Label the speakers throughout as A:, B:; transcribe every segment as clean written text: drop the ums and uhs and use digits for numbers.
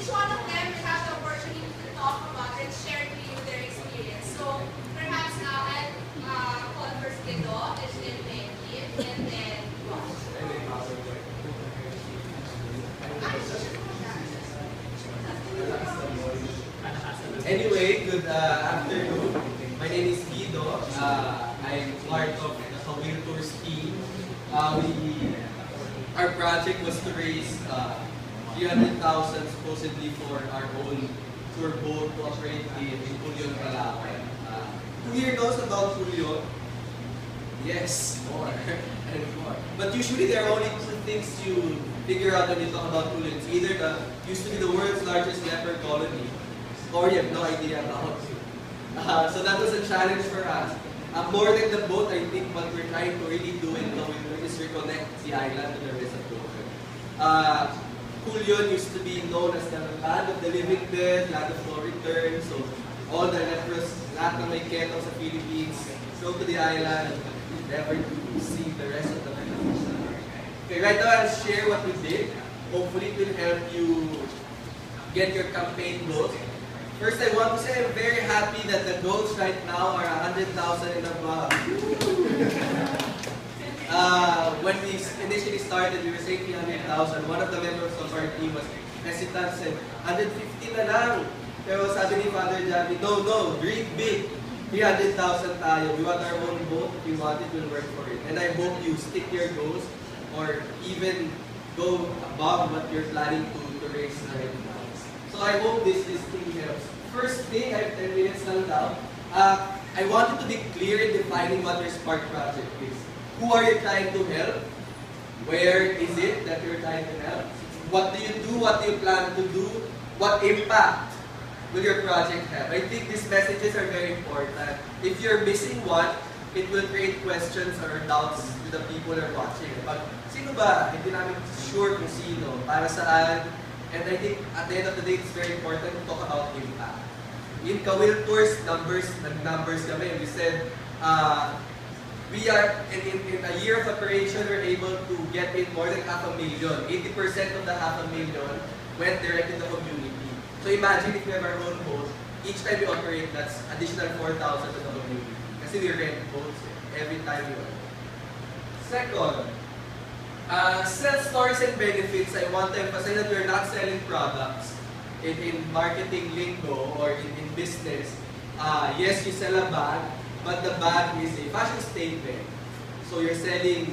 A: each one of them will have the opportunity to talk about and share to you their experience. So perhaps I'll call first Guido, and then Becky, and then Ross.
B: Anyway, good afternoon. My name is Guido. I'm part of the Kawil Tours team. Our project was to raise 300,000 supposedly for our own tour boat to operate in Julio, Palawan. Who here knows about Julio? Yes, more and more. But usually there are only two things you figure out when you talk about Julio. It's either used to be the world's largest leper colony, or you have no idea about it. So that was a challenge for us. More than the boat, I think what we're trying to really do in Kawil is reconnect the island to the rest of the world. Julio used to be known as the land of the living dead, land of no return. So all the lepers, lahat ng may keto sa Philippines, go to the island, never to see the rest of the Philippines. Okay, right now I'll share what we did. Hopefully it will help you get your campaign goals. First, I want to say I'm very happy that the goals right now are 100,000 and above. When we initially started, we were saying 300,000. One of the members of our team was hesitant, said, 150 na lang. Pero sabi ni Father Javi, no, dream big. 300,000 tayo. We want our own boat. If you want it, we'll work for it. And I hope you stick your goals or even go above what you're planning to raise right now. So I hope this thing helps. First thing, I have 10 minutes lang daw. I wanted to be clear in defining what your Spark project is. Who are you trying to help? Where is it that you're trying to help? What do you do? What do you plan to do? What impact will your project have? I think these messages are very important. If you're missing one, it will create questions or doubts to the people who are watching. But sino ba? Hindi namin sure kung sino, para saan. And I think at the end of the day, it's very important to talk about impact. In Kawil Tours, numbers kami. We said, we are, in a year of operation, we're able to get in more than 500,000. 80% of the 500,000 went direct to the community. So imagine if we have our own boat, each time we operate, that's additional 4,000 to the community. Kasi we rent boats every time we operate. Second, sell stories and benefits. I want to emphasize that we're not selling products in marketing lingo or in business. Yes, you sell a bag, but the bag is a fashion statement. So you're selling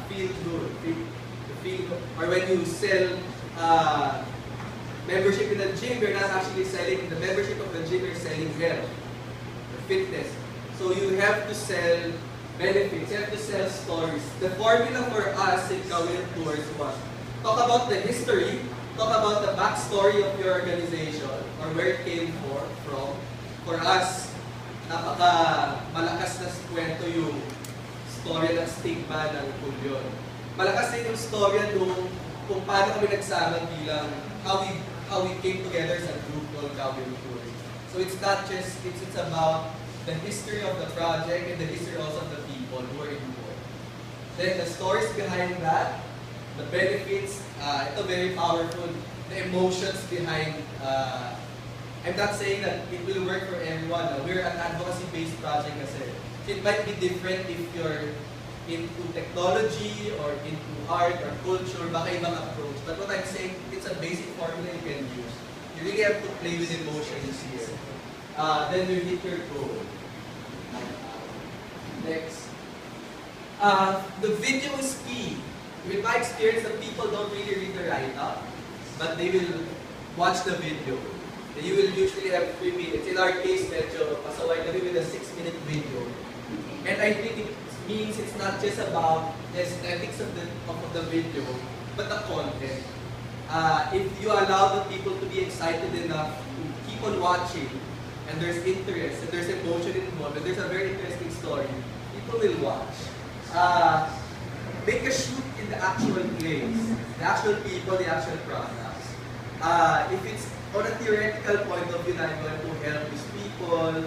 B: feel good, or when you sell membership in the gym, you're not actually selling the membership of the gym, you're selling health, fitness. So you have to sell benefits, you have to sell stories. The formula for us in Kawil Tours was talk about the history, talk about the backstory of your organization or where it came from. For us, malakas na kwento yung storya ng stigma ng Julio. Malakas din yung storya nung kung paano kami nagsama bilang how we came together as a group called Kawil Tours. So it's not just, it's about the history of the project and the history also of the people who are involved. Then the stories behind that, the benefits, ito very powerful, the emotions behind, I'm not saying that it will work for everyone. We're an advocacy-based project kasi. It might be different if you're into technology or into art or culture, baka ibang approach. But what I'm saying, it's a basic formula you can use. You really have to play with emotions here. Then you hit your goal. Next. The video is key. With my experience, the people don't really read the write-up, but they will watch the video. You will usually have 3 minutes. In our case, medyo pasaway kami with a 6-minute video. And I think it means it's not just about the aesthetics of the video, but the content. If you allow the people to be excited enough to keep on watching, and there's interest, and there's emotion involved, and there's a very interesting story, people will watch. Make a shoot in the actual place, the actual people, the actual products. If it's on a theoretical point of view na I'm going to help these people,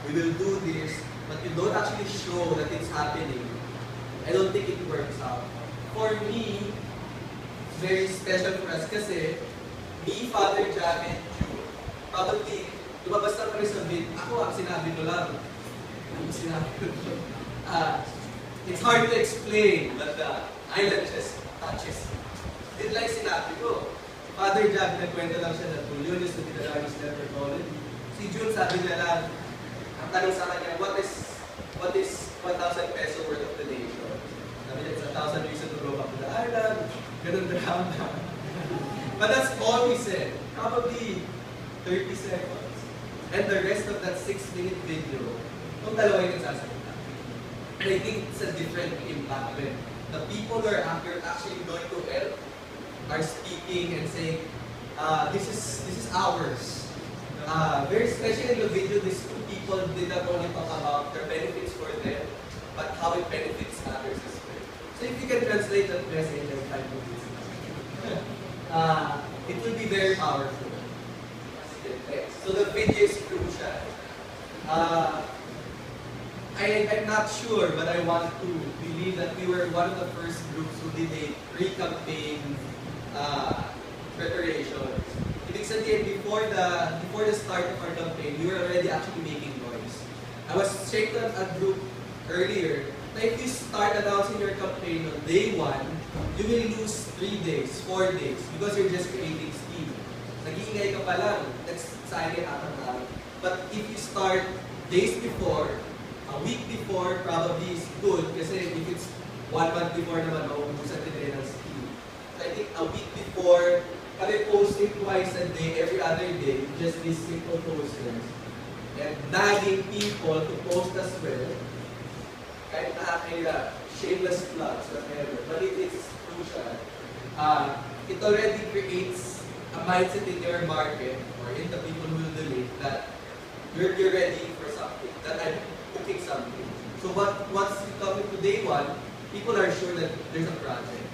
B: we will do this, but you don't actually show that it's happening, I don't think it works out. For me, very special for us kasi me, Father Javi, and you, probably, lumabas na kami sa vid. Ako ang sinabi ko lang. Ang sinabi ko lang. It's hard to explain, but the island just touches. It's like sinabi ko. Father Javi, nagkwento lang siya na Tulio used to be the largest letter college. Si June sabi niya lang, ang tanong sa kanya, what is 1,000 peso worth of the nation? Sabi niya, it's 1,000 reasons to grow up to the island. Ganun drama. But that's all he said. Probably 30 seconds. And the rest of that 6-minute video, kung dalawa yung nagsasalita. And I think it's a different impact when the people who are actually going to help are speaking and saying, this is ours. Very especially in the video, these two people did not only talk about their benefits for them, but how it benefits others as well. So if you can translate that message in 5 minutes, it will be very powerful. So the video is crucial. I'm not sure, but I want to believe that we were one of the first groups who did a pre-campaign preparation. Ibig sabihin, before the start of our campaign, we were already actually making noise. I was sharing a group earlier that if you start announcing your campaign on day 1, you will lose 3 days, 4 days, because you're just creating steam. Nag-iingay ka pa lang, that's exciting atang. But if you start days before, a week before, probably is good, kasi if it's 1 month before naman, mauubusan din rin ng steam. So I think a week before, kami posting twice a day, every other day, just these simple posters. And nagging people to post as well. Kahit nakakaya, shameless plugs, whatever. But it is crucial. It already creates a mindset in your market, or in the people who will donate, that you're ready for something, that I'm cooking something. So once you come into day 1, people are sure that there's a project.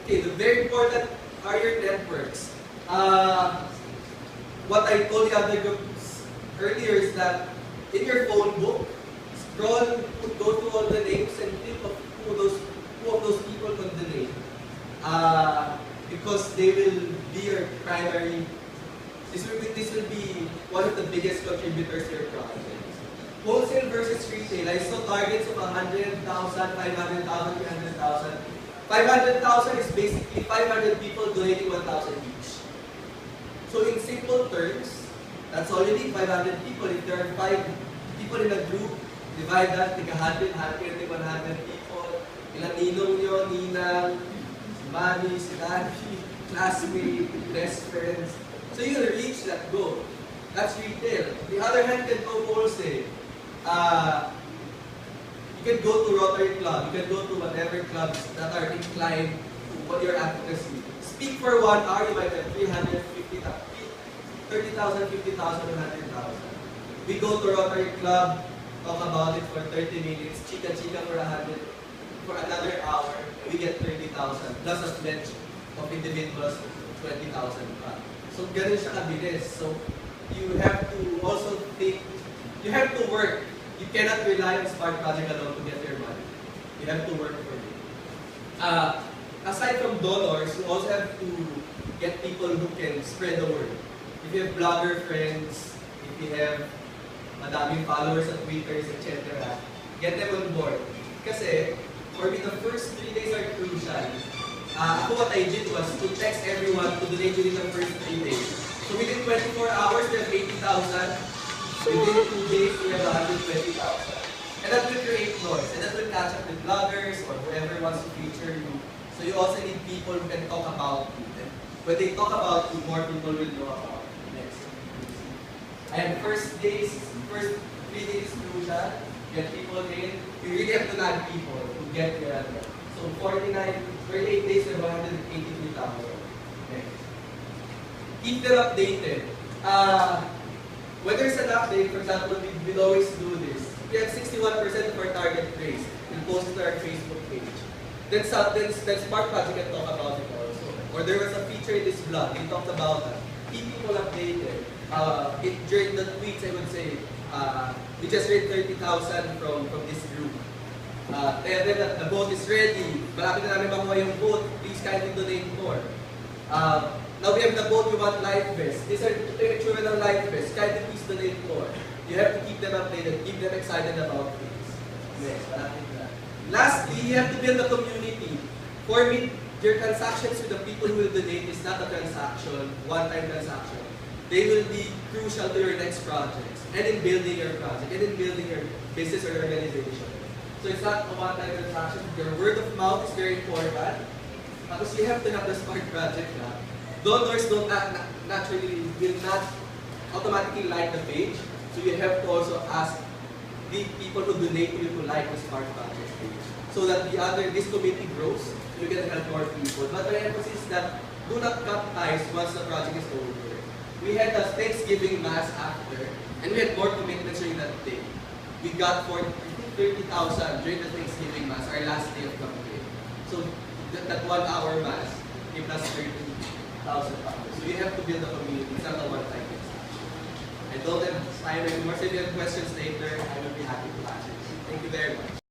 B: Okay, the very important are your networks. What I told the other groups earlier is that in your phone book, scroll, go through all the names and think of who of those people can donate. Because they will be your primary, this will be one of the biggest contributors to your project. Wholesale versus retail, I saw targets of 100,000, 500,000, 300,000. 500,000 is basically 500 people donating 1,000 each. So in simple terms, that's already 500 people. If there are 5 people in a group, divide that, take 100, 100, 100 people. Ilang ninong nyo, ninang, si mami, si daddy, classmate, best friends. So you'll reach that goal. That's retail. The other hand can go wholesale. You can go to Rotary Club, you can go to whatever clubs that are inclined to what your advocacy. Speak for 1 hour, you might have 30,000, 50,000, 100,000. We go to Rotary Club, talk about it for 30 minutes, chika-chika for another hour, we get 30,000, plus a pledge of individuals, 20,000 pa. So ganun siya kabilis. So you have to also think, you have to work. You cannot rely on Spark Project alone to get your money. You have to work for it. Aside from donors, you also have to get people who can spread the word. If you have blogger friends, if you have madaming followers at Twitter, etc., get them on board. Kasi, for me, the first 3 days are crucial. What I did was to text everyone to donate within the first 3 days. So within 24 hours, they have 80,000. Within 2 days, we have 120,000. And that will create noise. And that will catch up with bloggers or whoever wants to feature you. So you also need people who can talk about you. And when they talk about you, more people will know about you. Next. And first 3 days is crucial. Get people in. You really have to nag people to get your address. So 48 days, we have 183,000. Next. Keep them updated. When there's an update, for example, we'll always do this. We have 61% of our target raised. We'll post it to our Facebook page. Then Spark Project can talk about it also. Or there was a feature in this blog. They talked about that. Keep people updated. During the tweets, I would say, we just raised 30,000 from this group. Tell them that the boat is ready. Malapit na namin makuha yung boat. Please kindly donate more. Now we have the boat, we want life vests. These are ito yung itsura ng life vests. Kindly please donate more. You have to keep them updated, keep them excited about things. Next, malapit na. Lastly, you have to build a community. For me, your transactions with the people who will donate is not a transaction, one-time transaction. They will be crucial to your next projects and in building your project and in building your business or organization. So it's not a one-time transaction. Your word of mouth is very important because you have to have the Spark project now. Donors don't naturally will not automatically like the page, so you have to also ask the people who donate to you to like the Spark project page, so that this community grows. You can help more people. But my emphasis is that do not cut ties once the project is over. We had a Thanksgiving mass after, and we had more commitments during that day. We got 30,000 during the Thanksgiving mass, our last day of campaign. So that 1 hour mass gave us 30,000 pounds. So you have to build a community. It's not a one-time transaction. I told them time anymore. So if you have questions later, I will be happy to answer. Thank you very much.